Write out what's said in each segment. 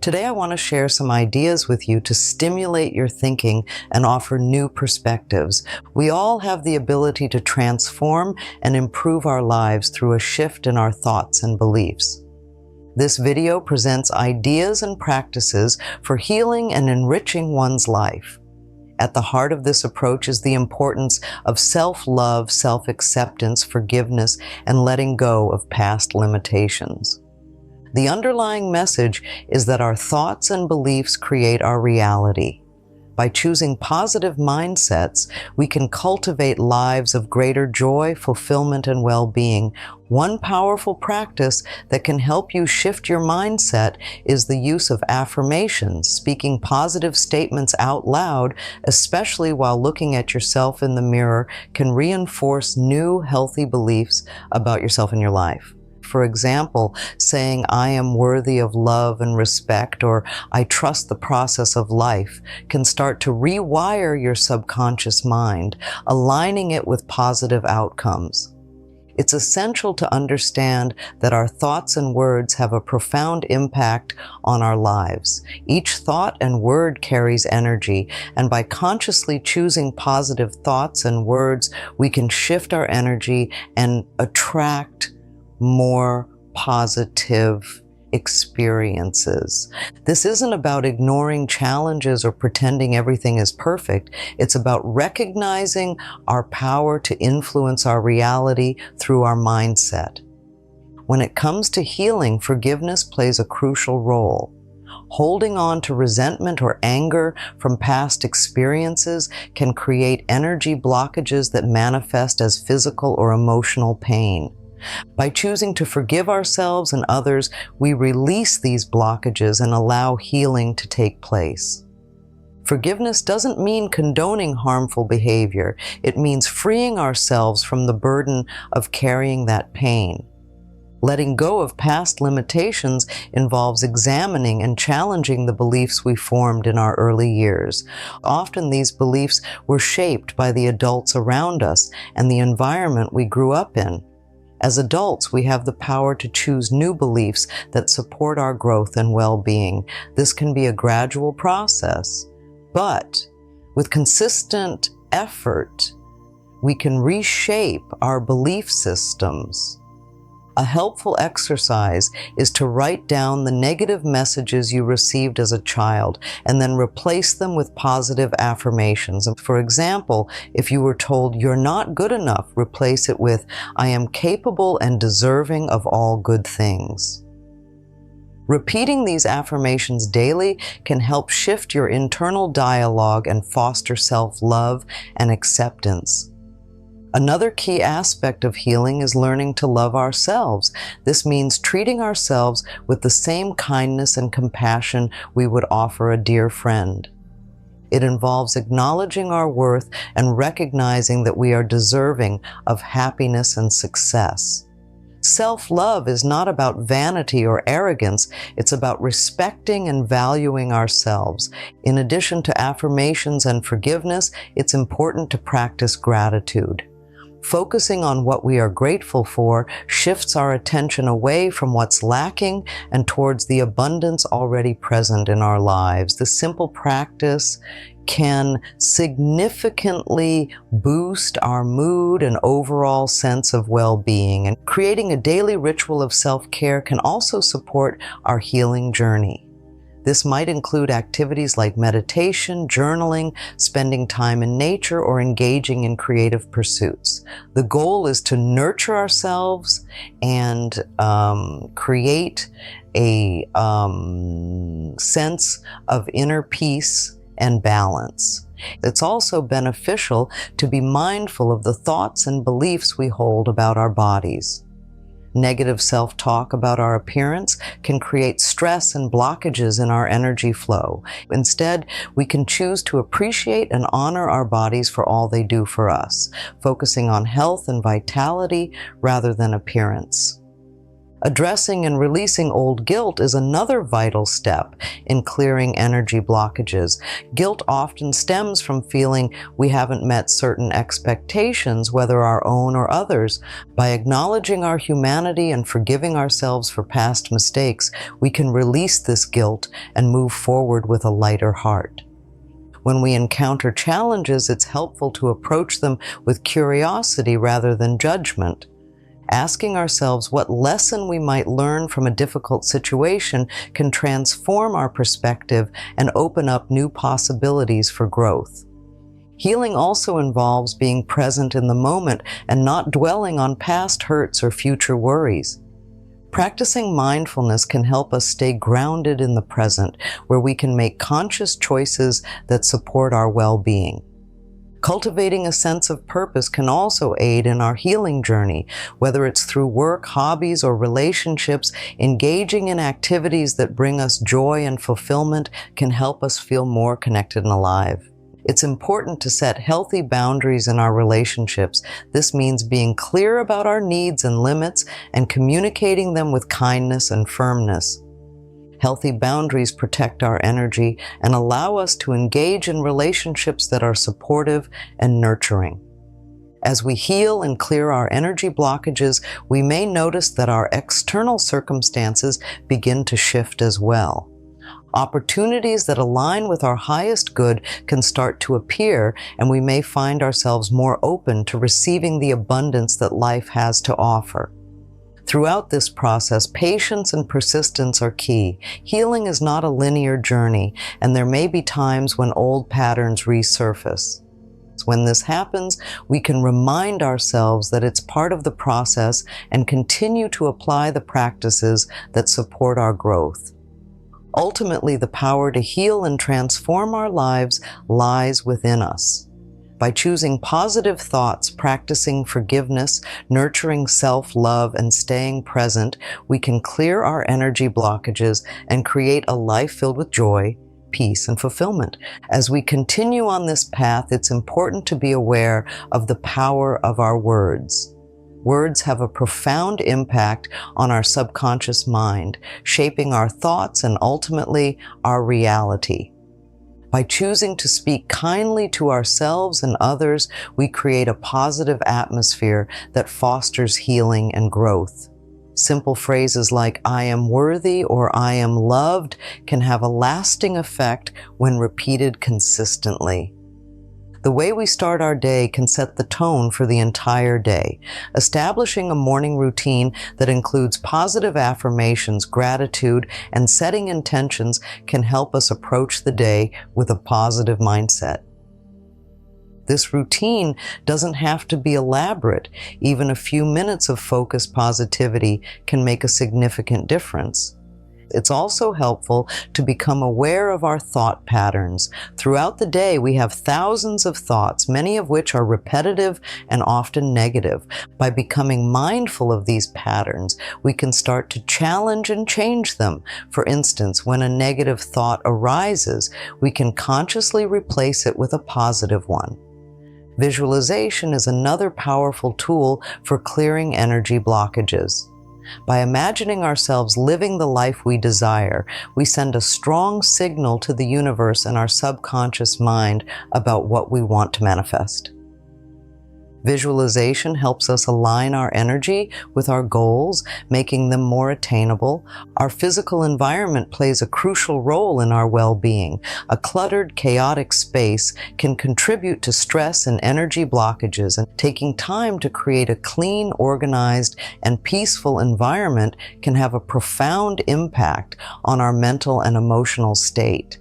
Today I want to share some ideas with you to stimulate your thinking and offer new perspectives. We all have the ability to transform and improve our lives through a shift in our thoughts and beliefs. This video presents ideas and practices for healing and enriching one's life. At the heart of this approach is the importance of self-love, self-acceptance, forgiveness, and letting go of past limitations. The underlying message is that our thoughts and beliefs create our reality. By choosing positive mindsets, we can cultivate lives of greater joy, fulfillment, and well-being. One powerful practice that can help you shift your mindset is the use of affirmations. Speaking positive statements out loud, especially while looking at yourself in the mirror, can reinforce new, healthy beliefs about yourself and your life. For example, saying, "I am worthy of love and respect," or "I trust the process of life," can start to rewire your subconscious mind, aligning it with positive outcomes. It's essential to understand that our thoughts and words have a profound impact on our lives. Each thought and word carries energy, and by consciously choosing positive thoughts and words, we can shift our energy and attract more positive experiences. This isn't about ignoring challenges or pretending everything is perfect. It's about recognizing our power to influence our reality through our mindset. When it comes to healing, forgiveness plays a crucial role. Holding on to resentment or anger from past experiences can create energy blockages that manifest as physical or emotional pain. By choosing to forgive ourselves and others, we release these blockages and allow healing to take place. Forgiveness doesn't mean condoning harmful behavior. It means freeing ourselves from the burden of carrying that pain. Letting go of past limitations involves examining and challenging the beliefs we formed in our early years. Often these beliefs were shaped by the adults around us and the environment we grew up in. As adults, we have the power to choose new beliefs that support our growth and well-being. This can be a gradual process, but with consistent effort, we can reshape our belief systems. A helpful exercise is to write down the negative messages you received as a child and then replace them with positive affirmations. For example, if you were told you're not good enough, replace it with, "I am capable and deserving of all good things." Repeating these affirmations daily can help shift your internal dialogue and foster self-love and acceptance. Another key aspect of healing is learning to love ourselves. This means treating ourselves with the same kindness and compassion we would offer a dear friend. It involves acknowledging our worth and recognizing that we are deserving of happiness and success. Self-love is not about vanity or arrogance. It's about respecting and valuing ourselves. In addition to affirmations and forgiveness, it's important to practice gratitude. Focusing on what we are grateful for shifts our attention away from what's lacking and towards the abundance already present in our lives. This simple practice can significantly boost our mood and overall sense of well-being. And creating a daily ritual of self-care can also support our healing journey. This might include activities like meditation, journaling, spending time in nature, or engaging in creative pursuits. The goal is to nurture ourselves and create a sense of inner peace and balance. It's also beneficial to be mindful of the thoughts and beliefs we hold about our bodies. Negative self-talk about our appearance can create stress and blockages in our energy flow. Instead, we can choose to appreciate and honor our bodies for all they do for us, focusing on health and vitality rather than appearance. Addressing and releasing old guilt is another vital step in clearing energy blockages. Guilt often stems from feeling we haven't met certain expectations, whether our own or others. By acknowledging our humanity and forgiving ourselves for past mistakes, we can release this guilt and move forward with a lighter heart. When we encounter challenges, it's helpful to approach them with curiosity rather than judgment. Asking ourselves what lesson we might learn from a difficult situation can transform our perspective and open up new possibilities for growth. Healing also involves being present in the moment and not dwelling on past hurts or future worries. Practicing mindfulness can help us stay grounded in the present, where we can make conscious choices that support our well-being. Cultivating a sense of purpose can also aid in our healing journey, whether it's through work, hobbies, or relationships. Engaging in activities that bring us joy and fulfillment can help us feel more connected and alive. It's important to set healthy boundaries in our relationships. This means being clear about our needs and limits and communicating them with kindness and firmness. Healthy boundaries protect our energy and allow us to engage in relationships that are supportive and nurturing. As we heal and clear our energy blockages, we may notice that our external circumstances begin to shift as well. Opportunities that align with our highest good can start to appear, and we may find ourselves more open to receiving the abundance that life has to offer. Throughout this process, patience and persistence are key. Healing is not a linear journey, and there may be times when old patterns resurface. When this happens, we can remind ourselves that it's part of the process and continue to apply the practices that support our growth. Ultimately, the power to heal and transform our lives lies within us. By choosing positive thoughts, practicing forgiveness, nurturing self-love, and staying present, we can clear our energy blockages and create a life filled with joy, peace, and fulfillment. As we continue on this path, it's important to be aware of the power of our words. Words have a profound impact on our subconscious mind, shaping our thoughts and ultimately our reality. By choosing to speak kindly to ourselves and others, we create a positive atmosphere that fosters healing and growth. Simple phrases like "I am worthy" or "I am loved" can have a lasting effect when repeated consistently. The way we start our day can set the tone for the entire day. Establishing a morning routine that includes positive affirmations, gratitude, and setting intentions can help us approach the day with a positive mindset. This routine doesn't have to be elaborate. Even a few minutes of focused positivity can make a significant difference. It's also helpful to become aware of our thought patterns. Throughout the day, we have thousands of thoughts, many of which are repetitive and often negative. By becoming mindful of these patterns, we can start to challenge and change them. For instance, when a negative thought arises, we can consciously replace it with a positive one. Visualization is another powerful tool for clearing energy blockages. By imagining ourselves living the life we desire, we send a strong signal to the universe and our subconscious mind about what we want to manifest. Visualization helps us align our energy with our goals, making them more attainable. Our physical environment plays a crucial role in our well-being. A cluttered, chaotic space can contribute to stress and energy blockages, and taking time to create a clean, organized, and peaceful environment can have a profound impact on our mental and emotional state.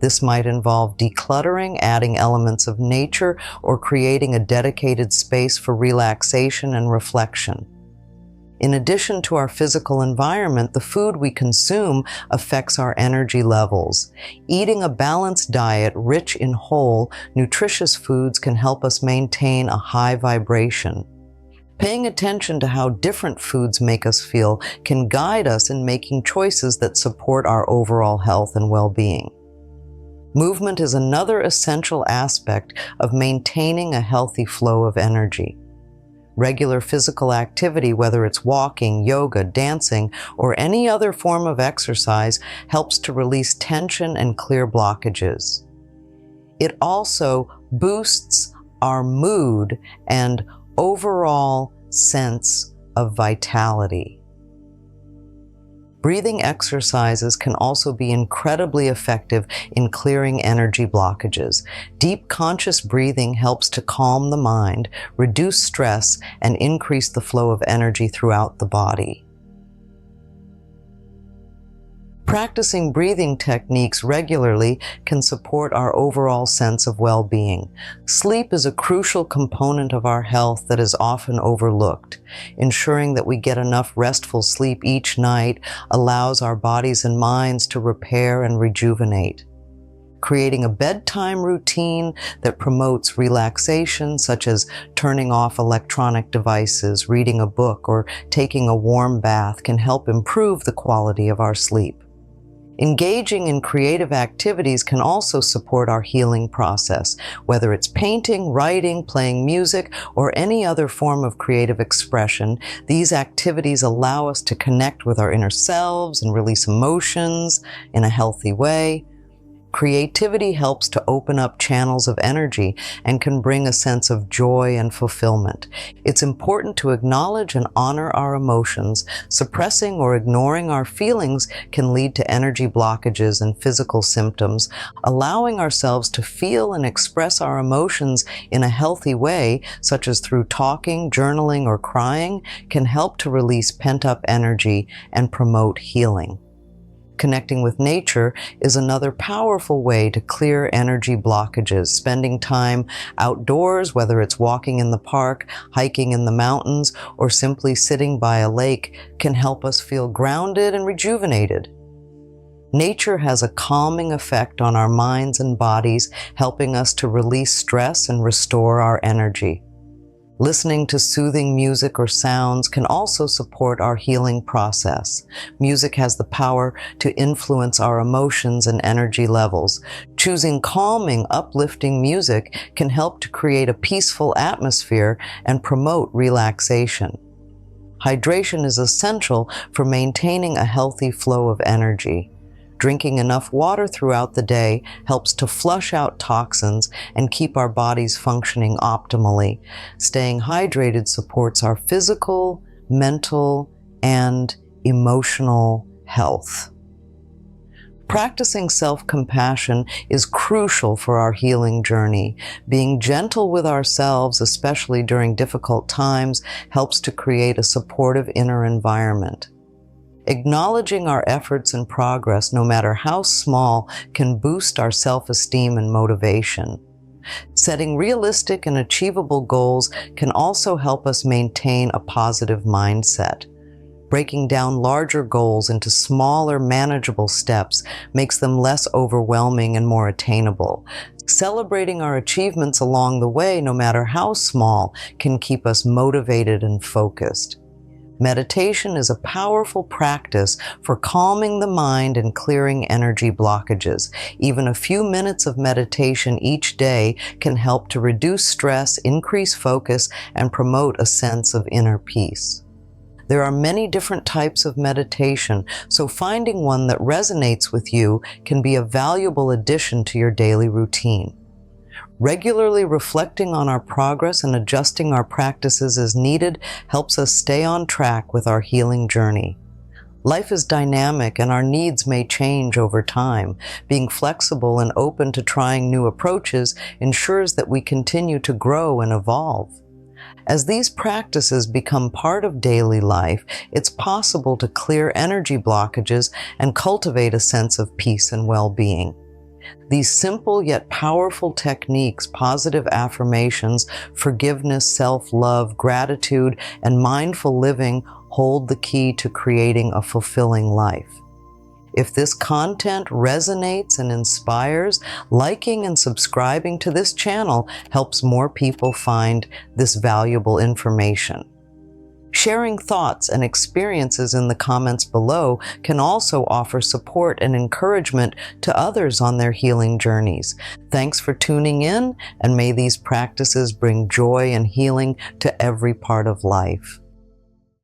This might involve decluttering, adding elements of nature, or creating a dedicated space for relaxation and reflection. In addition to our physical environment, the food we consume affects our energy levels. Eating a balanced diet rich in whole, nutritious foods can help us maintain a high vibration. Paying attention to how different foods make us feel can guide us in making choices that support our overall health and well-being. Movement is another essential aspect of maintaining a healthy flow of energy. Regular physical activity, whether it's walking, yoga, dancing, or any other form of exercise, helps to release tension and clear blockages. It also boosts our mood and overall sense of vitality. Breathing exercises can also be incredibly effective in clearing energy blockages. Deep conscious breathing helps to calm the mind, reduce stress, and increase the flow of energy throughout the body. Practicing breathing techniques regularly can support our overall sense of well-being. Sleep is a crucial component of our health that is often overlooked. Ensuring that we get enough restful sleep each night allows our bodies and minds to repair and rejuvenate. Creating a bedtime routine that promotes relaxation, such as turning off electronic devices, reading a book, or taking a warm bath, can help improve the quality of our sleep. Engaging in creative activities can also support our healing process, whether it's painting, writing, playing music, or any other form of creative expression. These activities allow us to connect with our inner selves and release emotions in a healthy way. Creativity helps to open up channels of energy and can bring a sense of joy and fulfillment. It's important to acknowledge and honor our emotions. Suppressing or ignoring our feelings can lead to energy blockages and physical symptoms. Allowing ourselves to feel and express our emotions in a healthy way, such as through talking, journaling, or crying, can help to release pent-up energy and promote healing. Connecting with nature is another powerful way to clear energy blockages. Spending time outdoors, whether it's walking in the park, hiking in the mountains, or simply sitting by a lake, can help us feel grounded and rejuvenated. Nature has a calming effect on our minds and bodies, helping us to release stress and restore our energy. Listening to soothing music or sounds can also support our healing process. Music has the power to influence our emotions and energy levels. Choosing calming, uplifting music can help to create a peaceful atmosphere and promote relaxation. Hydration is essential for maintaining a healthy flow of energy. Drinking enough water throughout the day helps to flush out toxins and keep our bodies functioning optimally. Staying hydrated supports our physical, mental, and emotional health. Practicing self-compassion is crucial for our healing journey. Being gentle with ourselves, especially during difficult times, helps to create a supportive inner environment. Acknowledging our efforts and progress, no matter how small, can boost our self-esteem and motivation. Setting realistic and achievable goals can also help us maintain a positive mindset. Breaking down larger goals into smaller, manageable steps makes them less overwhelming and more attainable. Celebrating our achievements along the way, no matter how small, can keep us motivated and focused. Meditation is a powerful practice for calming the mind and clearing energy blockages. Even a few minutes of meditation each day can help to reduce stress, increase focus, and promote a sense of inner peace. There are many different types of meditation, so finding one that resonates with you can be a valuable addition to your daily routine. Regularly reflecting on our progress and adjusting our practices as needed helps us stay on track with our healing journey. Life is dynamic and our needs may change over time. Being flexible and open to trying new approaches ensures that we continue to grow and evolve. As these practices become part of daily life, it's possible to clear energy blockages and cultivate a sense of peace and well-being. These simple yet powerful techniques, positive affirmations, forgiveness, self-love, gratitude, and mindful living hold the key to creating a fulfilling life. If this content resonates and inspires, liking and subscribing to this channel helps more people find this valuable information. Sharing thoughts and experiences in the comments below can also offer support and encouragement to others on their healing journeys. Thanks for tuning in, and may these practices bring joy and healing to every part of life.